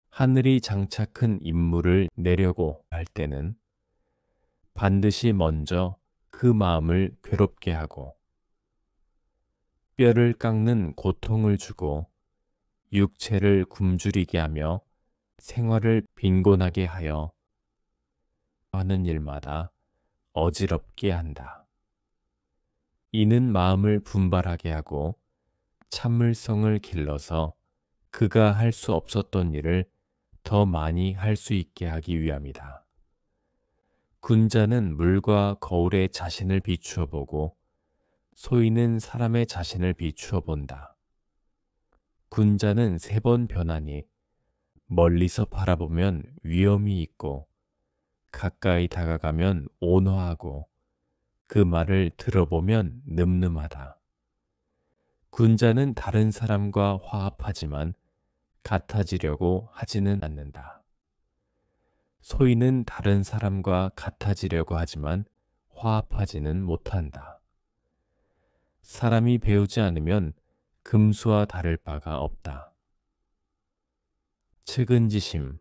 하늘이 장차 큰 임무를 내려고 할 때는 반드시 먼저 그 마음을 괴롭게 하고 뼈를 깎는 고통을 주고 육체를 굶주리게 하며 생활을 빈곤하게 하여 하는 일마다 어지럽게 한다. 이는 마음을 분발하게 하고 참을성을 길러서 그가 할 수 없었던 일을 더 많이 할 수 있게 하기 위함이다. 군자는 물과 거울에 자신을 비추어 보고 소인은 사람의 자신을 비추어 본다. 군자는 3번 변하니 멀리서 바라보면 위험이 있고 가까이 다가가면 온화하고 그 말을 들어보면 늠름하다. 군자는 다른 사람과 화합하지만 같아지려고 하지는 않는다. 소인은 다른 사람과 같아지려고 하지만 화합하지는 못한다. 사람이 배우지 않으면 금수와 다를 바가 없다. 측은지심,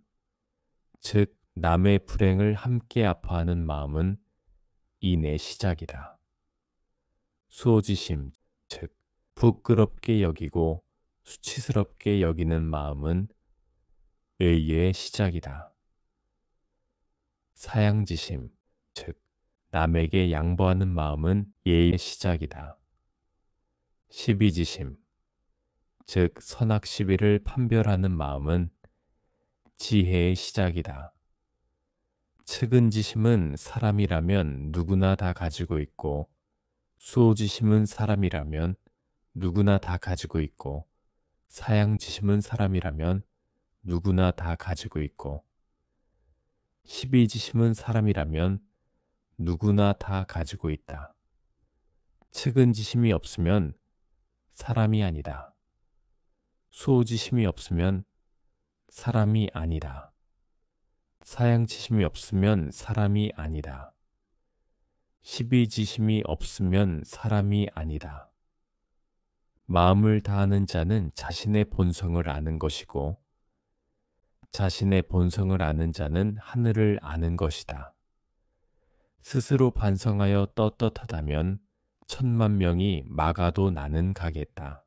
즉 남의 불행을 함께 아파하는 마음은 인의 시작이다. 수호지심, 즉 부끄럽게 여기고 수치스럽게 여기는 마음은 의의 시작이다. 사양지심, 즉 남에게 양보하는 마음은 예의 시작이다. 시비지심, 즉 선악 시비를 판별하는 마음은 지혜의 시작이다. 측은지심은 사람이라면 누구나 다 가지고 있고 수호지심은 사람이라면 누구나 다 가지고 있고 사양지심은 사람이라면 누구나 다 가지고 있고 시비지심은 사람이라면 누구나 다 가지고 있다. 측은지심이 없으면 사람이 아니다. 수호지심이 없으면 사람이 아니다. 사양지심이 없으면 사람이 아니다. 시비지심이 없으면 사람이 아니다. 마음을 다하는 자는 자신의 본성을 아는 것이고 자신의 본성을 아는 자는 하늘을 아는 것이다. 스스로 반성하여 떳떳하다면 10,000,000명이 막아도 나는 가겠다.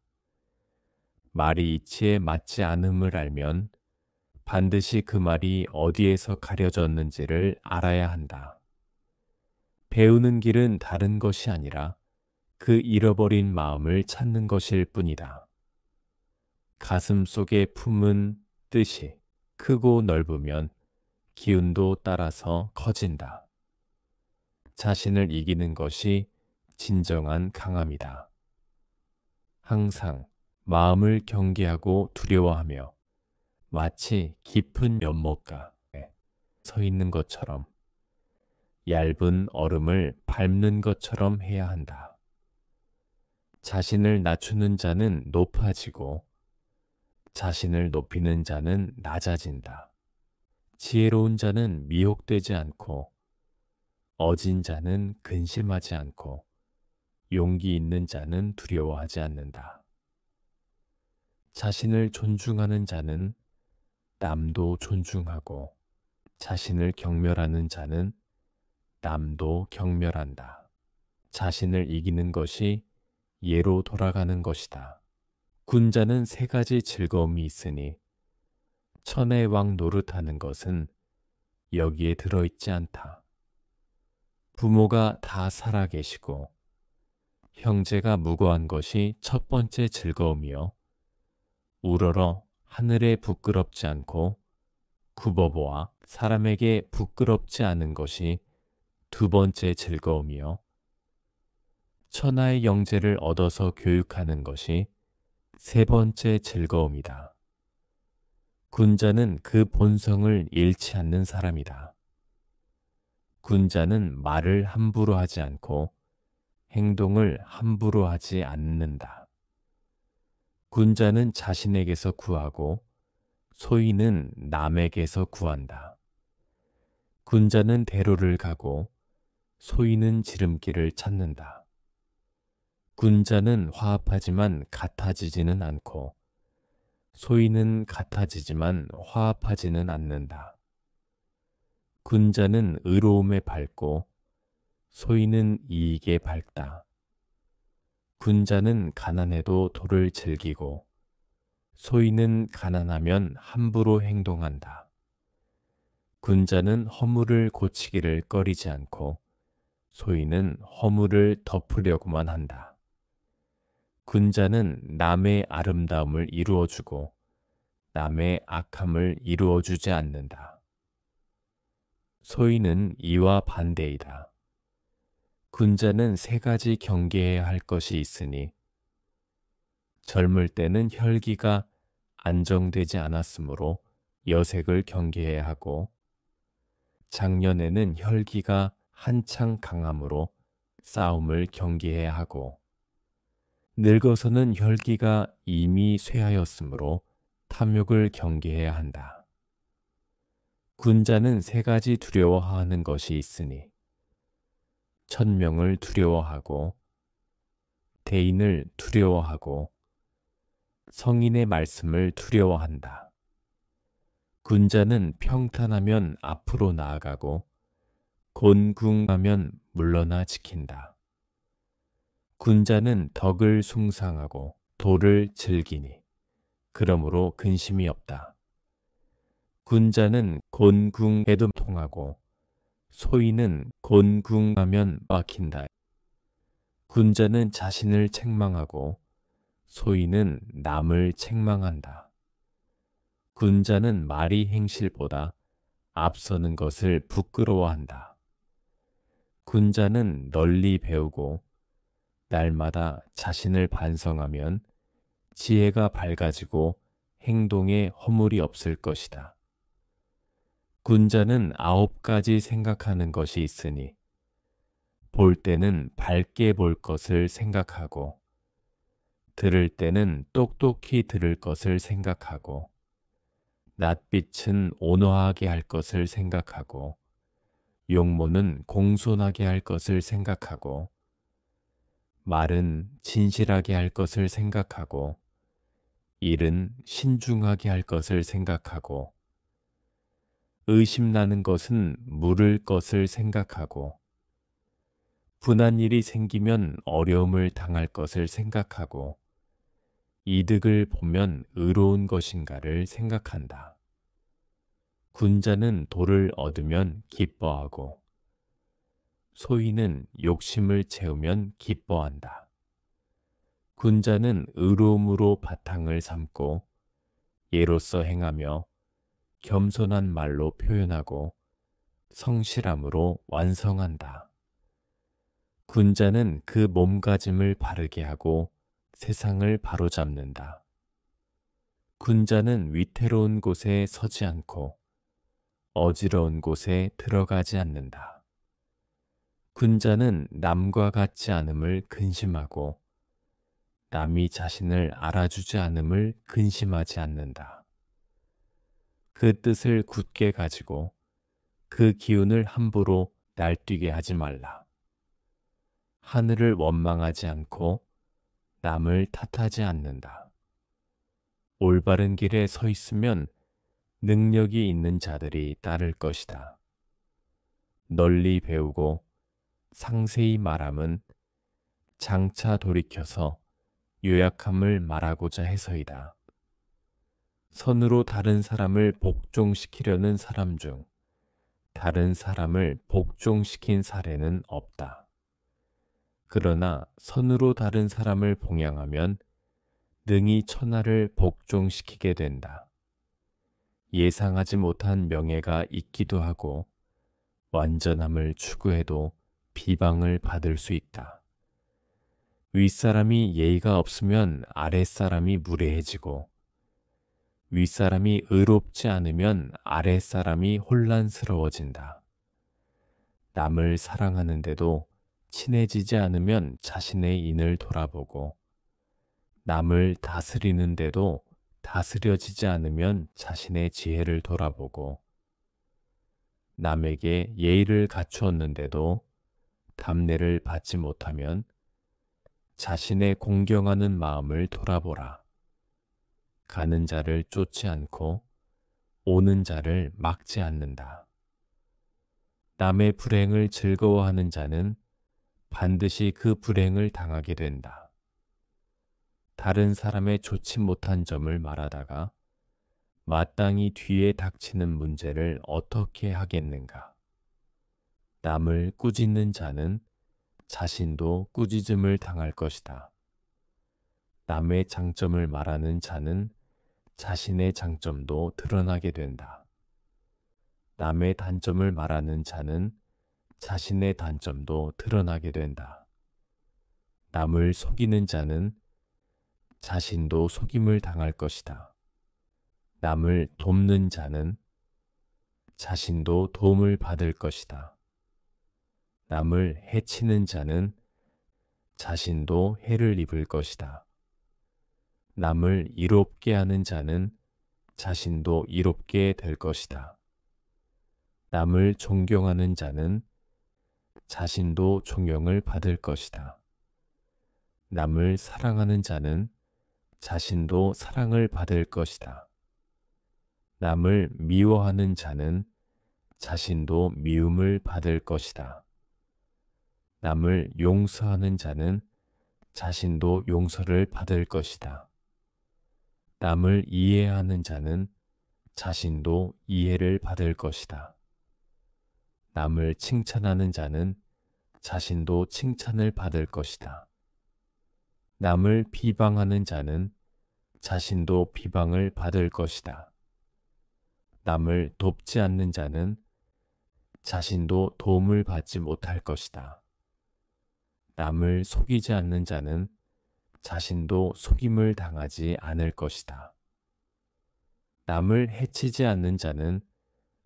말이 이치에 맞지 않음을 알면 반드시 그 말이 어디에서 가려졌는지를 알아야 한다. 배우는 길은 다른 것이 아니라 그 잃어버린 마음을 찾는 것일 뿐이다. 가슴 속에 품은 뜻이 크고 넓으면 기운도 따라서 커진다. 자신을 이기는 것이 진정한 강함이다. 항상 마음을 경계하고 두려워하며 마치 깊은 연못가에 서 있는 것처럼 얇은 얼음을 밟는 것처럼 해야 한다. 자신을 낮추는 자는 높아지고 자신을 높이는 자는 낮아진다. 지혜로운 자는 미혹되지 않고 어진 자는 근심하지 않고 용기 있는 자는 두려워하지 않는다. 자신을 존중하는 자는 남도 존중하고 자신을 경멸하는 자는 남도 경멸한다. 자신을 이기는 것이 예로 돌아가는 것이다. 군자는 3가지 즐거움이 있으니 천의 왕 노릇하는 것은 여기에 들어있지 않다. 부모가 다 살아계시고 형제가 무고한 것이 첫 번째 즐거움이요. 우러러 하늘에 부끄럽지 않고 굽어보아 사람에게 부끄럽지 않은 것이 2번째 즐거움이요. 천하의 영재를 얻어서 교육하는 것이 3번째 즐거움이다. 군자는 그 본성을 잃지 않는 사람이다. 군자는 말을 함부로 하지 않고 행동을 함부로 하지 않는다. 군자는 자신에게서 구하고 소인은 남에게서 구한다. 군자는 대로를 가고 소인은 지름길을 찾는다. 군자는 화합하지만 같아지지는 않고 소인은 같아지지만 화합하지는 않는다. 군자는 의로움에 밝고 소인은 이익에 밝다. 군자는 가난해도 도를 즐기고 소인은 가난하면 함부로 행동한다. 군자는 허물을 고치기를 꺼리지 않고 소인은 허물을 덮으려고만 한다. 군자는 남의 아름다움을 이루어주고 남의 악함을 이루어주지 않는다. 소인은 이와 반대이다. 군자는 세 가지 경계해야 할 것이 있으니 젊을 때는 혈기가 안정되지 않았으므로 여색을 경계해야 하고 작년에는 혈기가 한창 강함으로 싸움을 경계해야 하고 늙어서는 혈기가 이미 쇠하였으므로 탐욕을 경계해야 한다. 군자는 세 가지 두려워하는 것이 있으니 천명을 두려워하고 대인을 두려워하고 성인의 말씀을 두려워한다. 군자는 평탄하면 앞으로 나아가고 곤궁하면 물러나 지킨다. 군자는 덕을 숭상하고 도를 즐기니 그러므로 근심이 없다. 군자는 곤궁해도 통하고 소인은 곤궁하면 막힌다. 군자는 자신을 책망하고 소인은 남을 책망한다. 군자는 말이 행실보다 앞서는 것을 부끄러워한다. 군자는 널리 배우고 날마다 자신을 반성하면 지혜가 밝아지고 행동에 허물이 없을 것이다. 군자는 9가지 생각하는 것이 있으니 볼 때는 밝게 볼 것을 생각하고 들을 때는 똑똑히 들을 것을 생각하고 낯빛은 온화하게 할 것을 생각하고 용모는 공손하게 할 것을 생각하고 말은 진실하게 할 것을 생각하고 일은 신중하게 할 것을 생각하고 의심나는 것은 물을 것을 생각하고 분한 일이 생기면 어려움을 당할 것을 생각하고 이득을 보면 의로운 것인가를 생각한다. 군자는 도를 얻으면 기뻐하고 소인은 욕심을 채우면 기뻐한다. 군자는 의로움으로 바탕을 삼고 예로서 행하며 겸손한 말로 표현하고 성실함으로 완성한다. 군자는 그 몸가짐을 바르게 하고 세상을 바로잡는다. 군자는 위태로운 곳에 서지 않고 어지러운 곳에 들어가지 않는다. 군자는 남과 같지 않음을 근심하고 남이 자신을 알아주지 않음을 근심하지 않는다. 그 뜻을 굳게 가지고 그 기운을 함부로 날뛰게 하지 말라. 하늘을 원망하지 않고 남을 탓하지 않는다. 올바른 길에 서 있으면 능력이 있는 자들이 따를 것이다. 널리 배우고 상세히 말함은 장차 돌이켜서 요약함을 말하고자 해서이다. 선으로 다른 사람을 복종시키려는 사람 중 다른 사람을 복종시킨 사례는 없다. 그러나 선으로 다른 사람을 봉양하면 능히 천하를 복종시키게 된다. 예상하지 못한 명예가 있기도 하고 완전함을 추구해도 비방을 받을 수 있다. 윗사람이 예의가 없으면 아랫사람이 무례해지고 윗사람이 의롭지 않으면 아랫사람이 혼란스러워진다. 남을 사랑하는데도 친해지지 않으면 자신의 인을 돌아보고 남을 다스리는데도 다스려지지 않으면 자신의 지혜를 돌아보고 남에게 예의를 갖추었는데도 답례를 받지 못하면 자신의 공경하는 마음을 돌아보라. 가는 자를 쫓지 않고 오는 자를 막지 않는다. 남의 불행을 즐거워하는 자는 반드시 그 불행을 당하게 된다. 다른 사람의 좋지 못한 점을 말하다가 마땅히 뒤에 닥치는 문제를 어떻게 하겠는가? 남을 꾸짖는 자는 자신도 꾸짖음을 당할 것이다. 남의 장점을 말하는 자는 자신의 장점도 드러나게 된다. 남의 단점을 말하는 자는 자신의 단점도 드러나게 된다. 남을 속이는 자는 자신도 속임을 당할 것이다. 남을 돕는 자는 자신도 도움을 받을 것이다. 남을 해치는 자는 자신도 해를 입을 것이다. 남을 이롭게 하는 자는 자신도 이롭게 될 것이다. 남을 존경하는 자는 자신도 존경을 받을 것이다. 남을 사랑하는 자는 자신도 사랑을 받을 것이다. 남을 미워하는 자는 자신도 미움을 받을 것이다. 남을 용서하는 자는 자신도 용서를 받을 것이다. 남을 이해하는 자는 자신도 이해를 받을 것이다. 남을 칭찬하는 자는 자신도 칭찬을 받을 것이다. 남을 비방하는 자는 자신도 비방을 받을 것이다. 남을 돕지 않는 자는 자신도 도움을 받지 못할 것이다. 남을 속이지 않는 자는 자신도 속임을 당하지 않을 것이다. 남을 해치지 않는 자는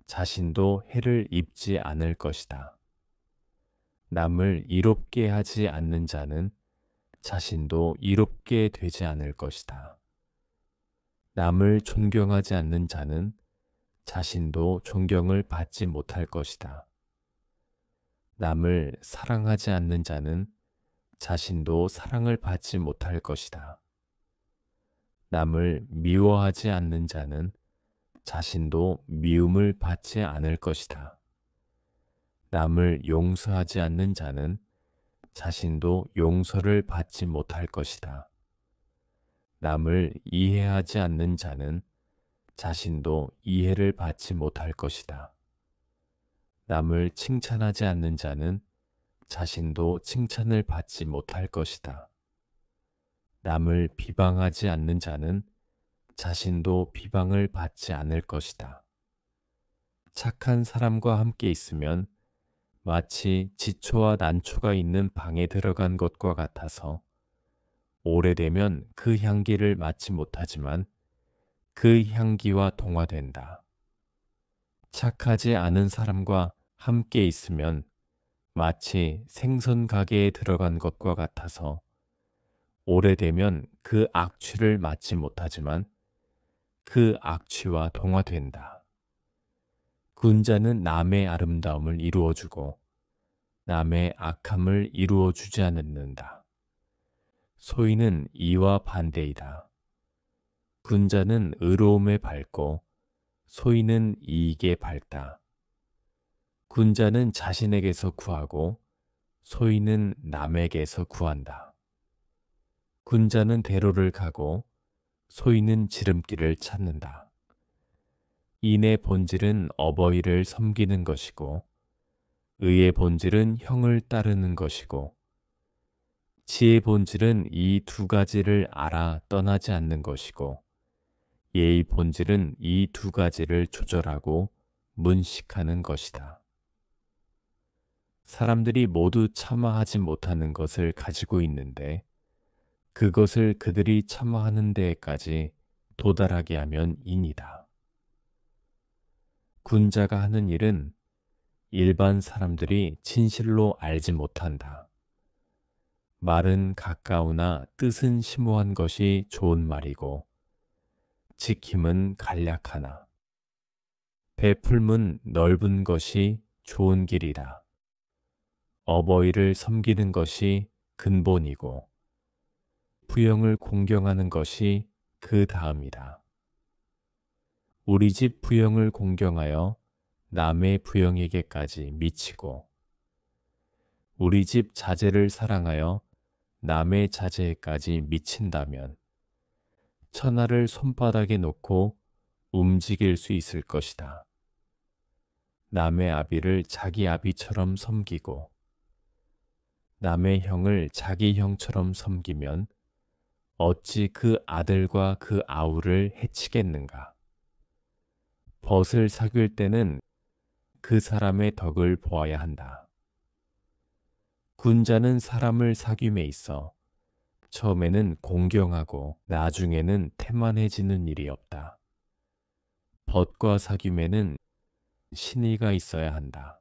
자신도 해를 입지 않을 것이다. 남을 이롭게 하지 않는 자는 자신도 이롭게 되지 않을 것이다. 남을 존경하지 않는 자는 자신도 존경을 받지 못할 것이다. 남을 사랑하지 않는 자는 자신도 사랑을 받지 못할 것이다. 남을 미워하지 않는 자는 자신도 미움을 받지 않을 것이다. 남을 용서하지 않는 자는 자신도 용서를 받지 못할 것이다. 남을 이해하지 않는 자는 자신도 이해를 받지 못할 것이다. 남을 칭찬하지 않는 자는 자신도 칭찬을 받지 못할 것이다. 남을 비방하지 않는 자는 자신도 비방을 받지 않을 것이다. 착한 사람과 함께 있으면 마치 지초와 난초가 있는 방에 들어간 것과 같아서 오래되면 그 향기를 맡지 못하지만 그 향기와 동화된다. 착하지 않은 사람과 함께 있으면 마치 생선 가게에 들어간 것과 같아서 오래되면 그 악취를 맡지 못하지만 그 악취와 동화된다. 군자는 남의 아름다움을 이루어주고 남의 악함을 이루어주지 않는다. 소인은 이와 반대이다. 군자는 의로움에 밝고 소인은 이익에 밝다. 군자는 자신에게서 구하고 소인은 남에게서 구한다. 군자는 대로를 가고 소인은 지름길을 찾는다. 인의 본질은 어버이를 섬기는 것이고 의의 본질은 형을 따르는 것이고 지혜의 본질은 이 두 가지를 알아 떠나지 않는 것이고 예의 본질은 이 두 가지를 조절하고 문식하는 것이다. 사람들이 모두 참아하지 못하는 것을 가지고 있는데 그것을 그들이 참아하는 데에까지 도달하게 하면 인이다. 군자가 하는 일은 일반 사람들이 진실로 알지 못한다. 말은 가까우나 뜻은 심오한 것이 좋은 말이고 지킴은 간략하나 베풀문 넓은 것이 좋은 길이다. 어버이를 섬기는 것이 근본이고 부영을 공경하는 것이 그 다음이다. 우리 집 부영을 공경하여 남의 부영에게까지 미치고 우리 집 자제를 사랑하여 남의 자제에까지 미친다면 천하를 손바닥에 놓고 움직일 수 있을 것이다. 남의 아비를 자기 아비처럼 섬기고 남의 형을 자기 형처럼 섬기면 어찌 그 아들과 그 아우를 해치겠는가? 벗을 사귈 때는 그 사람의 덕을 보아야 한다. 군자는 사람을 사귐에 있어 처음에는 공경하고 나중에는 태만해지는 일이 없다. 벗과 사귐에는 신의가 있어야 한다.